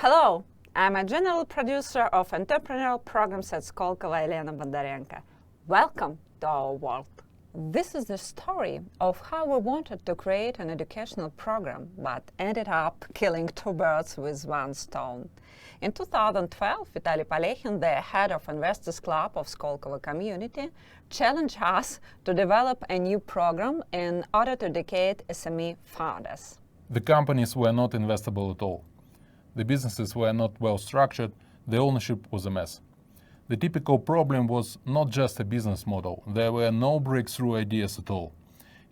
Hello, I'm a general producer of entrepreneurial programs at SKOLKOVO. Welcome to our world. This is the story of how we wanted to create an educational program, but ended up killing two birds with one stone. In 2012, Vitaly Polechin, the head of Investors Club of SKOLKOVO Community, challenged us to develop a new program in order to educate SME founders. The companies were not investable at all. The businesses were not well structured, the ownership was a mess. The typical problem was not just a business model, there were no breakthrough ideas at all.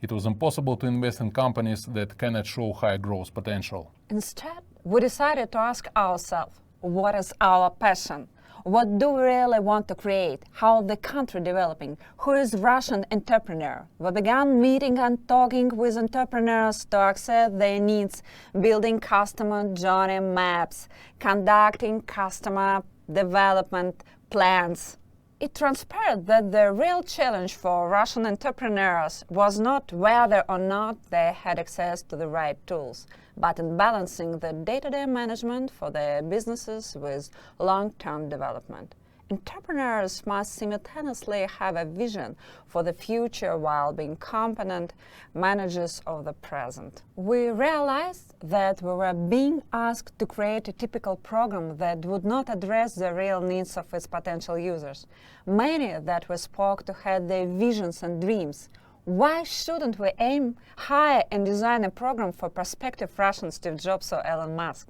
It was impossible to invest in companies that cannot show high growth potential. Instead, we decided to ask ourselves, what is our passion? What do we really want to create? How the country developing? Who is Russian entrepreneur? We began meeting and talking with entrepreneurs to access their needs, building customer journey maps, conducting customer development plans. It transpired that the real challenge for Russian entrepreneurs was not whether or not they had access to the right tools, but in balancing the day-to-day management for their businesses with long-term development. Entrepreneurs must simultaneously have a vision for the future while being competent managers of the present. We realized that we were being asked to create a typical program that would not address the real needs of its potential users. Many that we spoke to had their visions and dreams. Why shouldn't we aim higher and design a program for prospective Russian Steve Jobs or Elon Musk?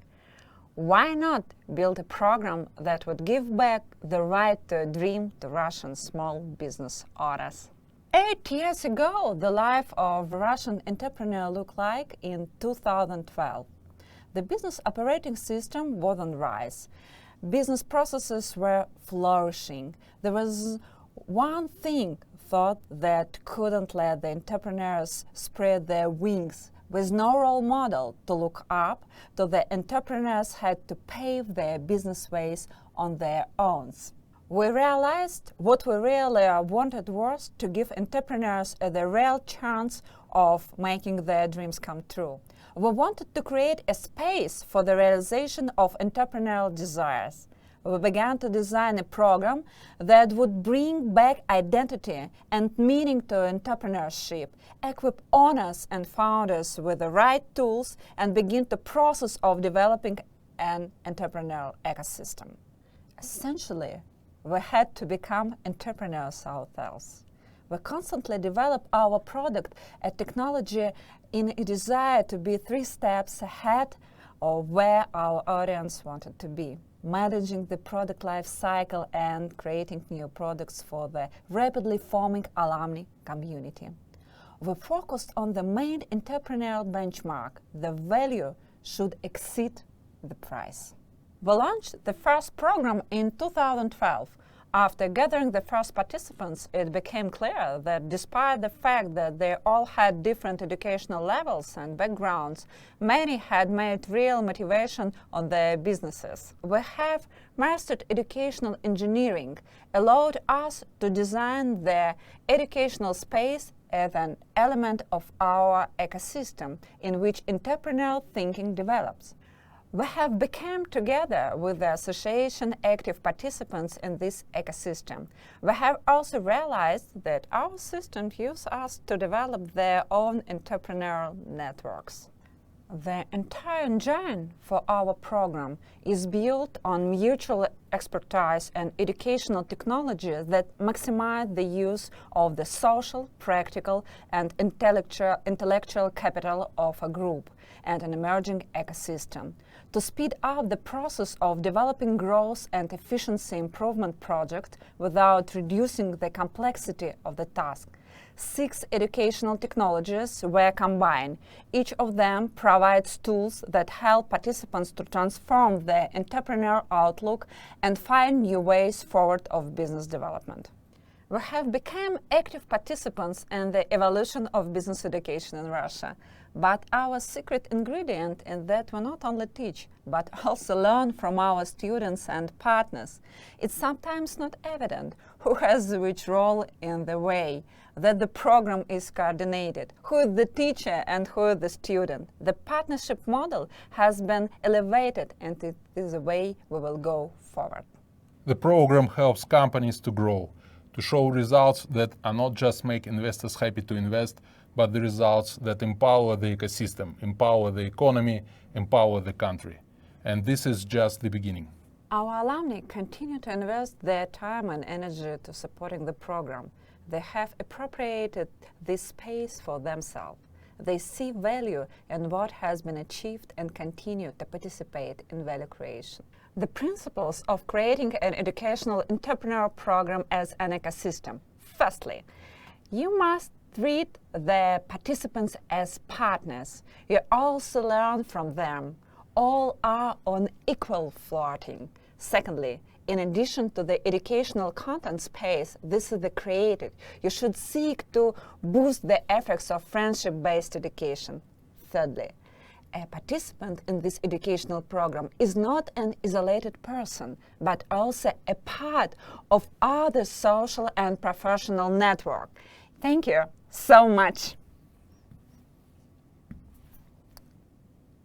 Why not build a program that would give back the right to dream to Russian small business owners? 8 years ago, the life of a Russian entrepreneur looked like in 2012. The business operating system was on rise. Business processes were flourishing. There was one thing thought that couldn't let the entrepreneurs spread their wings. With no role model to look up to, the entrepreneurs had to pave their business ways on their own. We realized what we really wanted was to give entrepreneurs the real chance of making their dreams come true. We wanted to create a space for the realization of entrepreneurial desires. We began to design a program that would bring back identity and meaning to entrepreneurship, equip owners and founders with the right tools, and begin the process of developing an entrepreneurial ecosystem. Essentially, we had to become entrepreneurs ourselves. We constantly develop our product and technology in a desire to be 3 steps ahead of where our audience wanted to be, managing the product life cycle and creating new products for the rapidly forming alumni community. We focused on the main entrepreneurial benchmark: the value should exceed the price. We launched the first program in 2012. After gathering the first participants, it became clear that despite the fact that they all had different educational levels and backgrounds, many had made real motivation on their businesses. We have mastered educational engineering, allowed us to design the educational space as an element of our ecosystem in which entrepreneurial thinking develops. We have become together with the association active participants in this ecosystem. We have also realized that our systems use us to develop their own entrepreneurial networks. The entire engine for our program is built on mutual expertise and educational technology that maximize the use of the social, practical, and intellectual capital of a group and an emerging ecosystem. To speed up the process of developing growth and efficiency improvement projects without reducing the complexity of the task, 6 educational technologies were combined. Each of them provides tools that help participants to transform their entrepreneurial outlook and find new ways forward of business development. We have become active participants in the evolution of business education in Russia. But our secret ingredient is that we not only teach, but also learn from our students and partners. It's sometimes not evident who has which role in the way, that the program is coordinated, who is the teacher and who is the student. The partnership model has been elevated, and it is the way we will go forward. The program helps companies to grow, to show results that are not just make investors happy to invest, but the results that empower the ecosystem, empower the economy, empower the country. And this is just the beginning. Our alumni continue to invest their time and energy to supporting the program. They have appropriated this space for themselves. They see value in what has been achieved and continue to participate in value creation. The principles of creating an educational entrepreneurial program as an ecosystem. Firstly, you must treat the participants as partners. You also learn from them. All are on equal footing. Secondly, in addition to the educational content space, this is the created. You should seek to boost the effects of friendship-based education. Thirdly, a participant in this educational program is not an isolated person, but also a part of other social and professional network. Thank you so much.